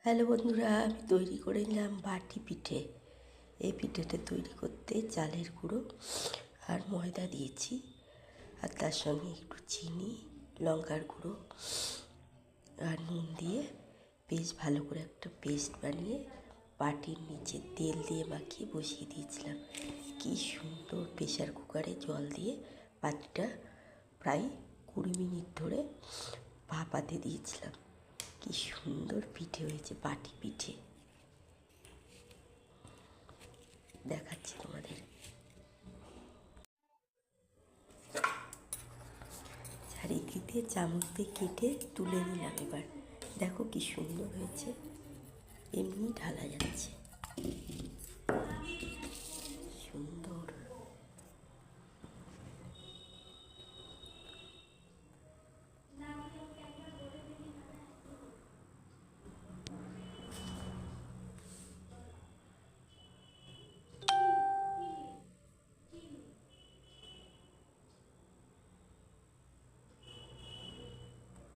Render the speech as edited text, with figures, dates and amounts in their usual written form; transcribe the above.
Hello বন্ধুরা, আমি তৈরি করে নিলাম বাটি পিঠে। এই পিঠেটা তৈরি করতে চালের গুঁড়ো আর ময়দা দিয়েছি, আর তার সঙ্গে একটু চিনি, লঙ্কার গুঁড়ো আর নুন দিয়ে বেশ ভালো করে একটা পেস্ট বানিয়ে বাটির নিচে তেল দিয়ে মাখিয়ে বসিয়ে দিয়েছিলাম। কি সুন্দর! প্রেশার কুকারে জল দিয়ে বাটিটা প্রায় 20 মিনিট ধরে ভাপাতে দিয়েছিলাম। কি সুন্দর পিঠে হয়েছে, বাটি পিঠে। দেখাচ্ছি তোমাদের। চারিদিক দিয়ে চামচ দিয়ে কেটে তুলে নিলাম। এবার দেখো কি সুন্দর হয়েছে, এমনি ঢালা যাচ্ছে।